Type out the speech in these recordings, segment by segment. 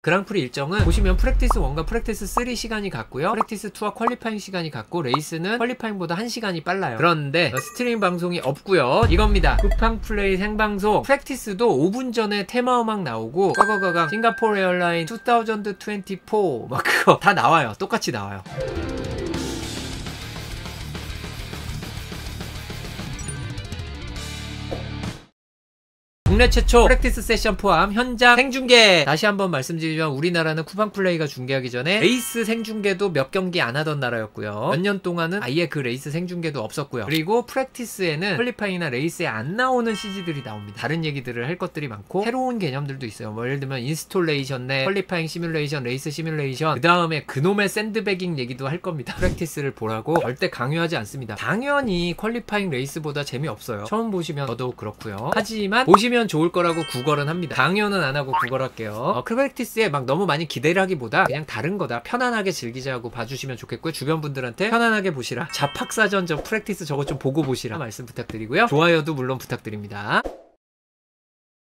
그랑프리 일정은 보시면 프랙티스 1과 프랙티스 3 시간이 같고요, 프랙티스 2와 퀄리파잉 시간이 같고, 레이스는 퀄리파잉보다 1시간이 빨라요. 그런데 스트리밍 방송이 없고요. 이겁니다. 쿠팡 플레이 생방송. 프랙티스도 5분 전에 테마 음악 나오고 꺼거거강 싱가포르 에어라인 2024 막 그거 다 나와요. 똑같이 나와요. 국내 최초 프랙티스 세션 포함 현장 생중계! 다시 한번 말씀드리지만 우리나라는 쿠팡 플레이가 중계하기 전에 레이스 생중계도 몇 경기 안 하던 나라였고요. 몇 년 동안은 아예 그 레이스 생중계도 없었고요. 그리고 프랙티스에는 퀄리파잉이나 레이스에 안 나오는 CG들이 나옵니다. 다른 얘기들을 할 것들이 많고 새로운 개념들도 있어요. 뭐 예를 들면 인스톨레이션 내 퀄리파잉 시뮬레이션, 레이스 시뮬레이션, 그 다음에 그놈의 샌드베깅 얘기도 할 겁니다. 프랙티스를 보라고 절대 강요하지 않습니다. 당연히 퀄리파잉 레이스보다 재미없어요. 처음 보시면 더더욱 그렇고요. 하지만 보시면 좋을 거라고 구걸은 합니다. 강요는 안 하고 구걸할게요. 프랙티스에 막 너무 많이 기대를 하기보다 그냥 다른 거다, 편안하게 즐기자고 봐주시면 좋겠고요. 주변 분들한테 편안하게 보시라, 자팍사전 저 프랙티스 저거 좀 보고 보시라 말씀 부탁드리고요. 좋아요도 물론 부탁드립니다.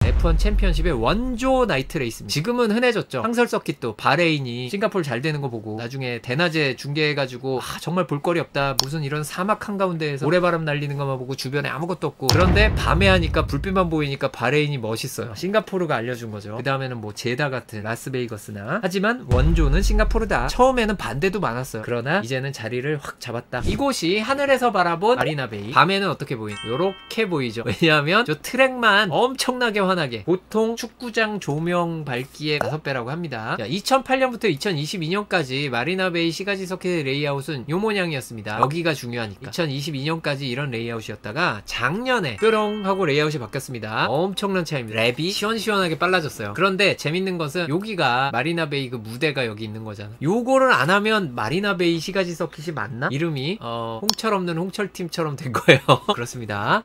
F1 챔피언십의 원조 나이트 레이스입니다. 지금은 흔해졌죠. 항설 서킷도 바레인이 싱가포르 잘 되는 거 보고 나중에 대낮에 중계해가지고 정말 볼거리 없다, 무슨 이런 사막 한가운데에서 모래바람 날리는 것만 보고 주변에 아무것도 없고, 그런데 밤에 하니까 불빛만 보이니까 바레인이 멋있어요. 싱가포르가 알려준 거죠. 그 다음에는 뭐 제다 같은 라스베이거스나. 하지만 원조는 싱가포르다. 처음에는 반대도 많았어요. 그러나 이제는 자리를 확 잡았다. 이곳이 하늘에서 바라본 마리나베이. 밤에는 어떻게 보이죠? 요렇게 보이죠. 왜냐하면 저 트랙만 엄청나게 환하게, 보통 축구장 조명 밝기의 5배라고 합니다. 2008년부터 2022년까지 마리나베이 시가지 서킷의 레이아웃은 요 모양이었습니다. 여기가 중요하니까. 2022년까지 이런 레이아웃이었다가 작년에 뾰롱 하고 레이아웃이 바뀌었습니다. 엄청난 차이입니다. 랩이 시원시원하게 빨라졌어요. 그런데 재밌는 것은 여기가 마리나베이 그 무대가 여기 있는 거잖아. 요거를 안 하면 마리나베이 시가지 서킷이 맞나? 이름이 홍철 없는 홍철팀처럼 된 거예요. 그렇습니다.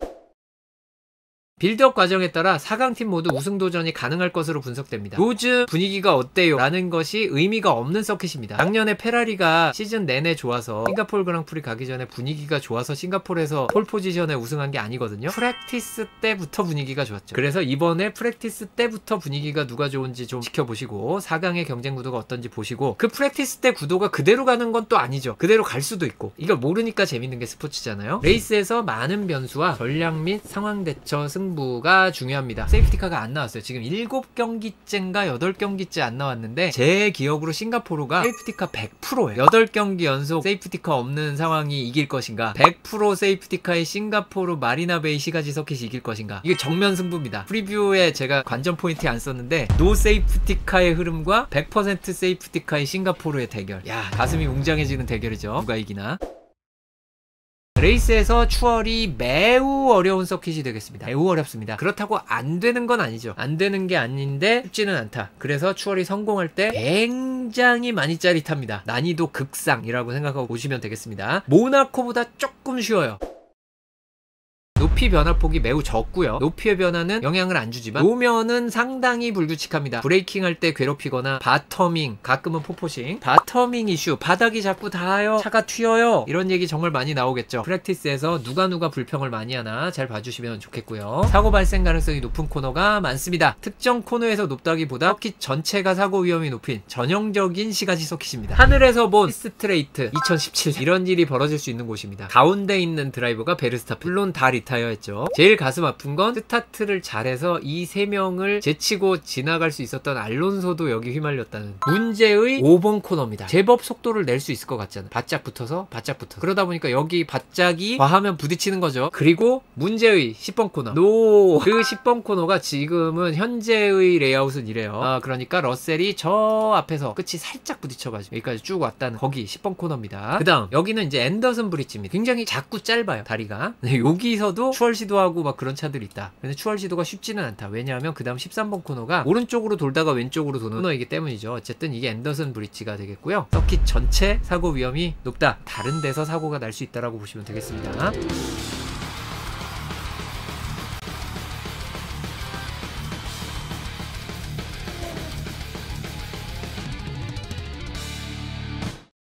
빌드업 과정에 따라 4강팀 모두 우승 도전이 가능할 것으로 분석됩니다. 요즘 분위기가 어때요? 라는 것이 의미가 없는 서킷입니다. 작년에 페라리가 시즌 내내 좋아서 싱가포르 그랑프리 가기 전에 분위기가 좋아서 싱가포르에서 폴 포지션에 우승한 게 아니거든요. 프랙티스 때부터 분위기가 좋았죠. 그래서 이번에 프랙티스 때부터 분위기가 누가 좋은지 좀 지켜보시고 4강의 경쟁 구도가 어떤지 보시고, 그 프랙티스 때 구도가 그대로 가는 건 또 아니죠. 그대로 갈 수도 있고. 이걸 모르니까 재밌는 게 스포츠잖아요. 레이스에서 많은 변수와 전략 및 상황 대처 승부가 중요합니다. 세이프티카가 안 나왔어요. 지금 7경기째인가 8경기째 안 나왔는데 제 기억으로 싱가포르가 세이프티카 100%예요. 8경기 연속 세이프티카 없는 상황이 이길 것인가, 100% 세이프티카의 싱가포르 마리나베이 시가지 서킷이 이길 것인가. 이게 정면 승부입니다. 프리뷰에 제가 관전 포인트 안 썼는데 노 세이프티카의 흐름과 100% 세이프티카의 싱가포르의 대결. 야, 가슴이 웅장해지는 대결이죠. 누가 이기나. 레이스에서 추월이 매우 어려운 서킷이 되겠습니다. 매우 어렵습니다. 그렇다고 안 되는 건 아니죠. 안 되는 게 아닌데 쉽지는 않다. 그래서 추월이 성공할 때 굉장히 많이 짜릿합니다. 난이도 극상이라고 생각하고 보시면 되겠습니다. 모나코보다 조금 쉬워요. 높이 변화폭이 매우 적고요. 높이의 변화는 영향을 안 주지만 노면은 상당히 불규칙합니다. 브레이킹 할 때 괴롭히거나 바터밍, 가끔은 포포싱, 바터밍 이슈, 바닥이 자꾸 닿아요, 차가 튀어요, 이런 얘기 정말 많이 나오겠죠. 프랙티스에서 누가 불평을 많이 하나 잘 봐주시면 좋겠고요. 사고 발생 가능성이 높은 코너가 많습니다. 특정 코너에서 높다기보다 서킷 전체가 사고 위험이 높은 전형적인 시가지 서킷입니다. 하늘에서 본 스트레이트 2017 이런 일이 벌어질 수 있는 곳입니다. 가운데 있는 드라이버가 베르스타펜, 물론 다 리타이어 했죠. 제일 가슴 아픈 건 스타트를 잘해서 이 3명을 제치고 지나갈 수 있었던 알론소도 여기 휘말렸다는 문제의 5번 코너입니다. 제법 속도를 낼 수 있을 것 같잖아요. 바짝 붙어서 그러다 보니까 여기 바짝이 과하면 부딪히는 거죠. 그리고 문제의 10번 코너 그 10번 코너가 지금은 현재의 레이아웃은 이래요. 그러니까 러셀이 저 앞에서 끝이 살짝 부딪혀가지고 여기까지 쭉 왔다는 거기 10번 코너입니다. 그 다음 여기는 이제 앤더슨 브릿지입니다. 굉장히 작고 짧아요, 다리가. 여기서도 추월 시도하고 막 그런 차들이 있다. 근데 추월 시도가 쉽지는 않다. 왜냐하면 그 다음 13번 코너가 오른쪽으로 돌다가 왼쪽으로 도는 코너이기 때문이죠. 어쨌든 이게 앤더슨 브릿지가 되겠고요. 서킷 전체 사고 위험이 높다. 다른 데서 사고가 날 수 있다라고 보시면 되겠습니다.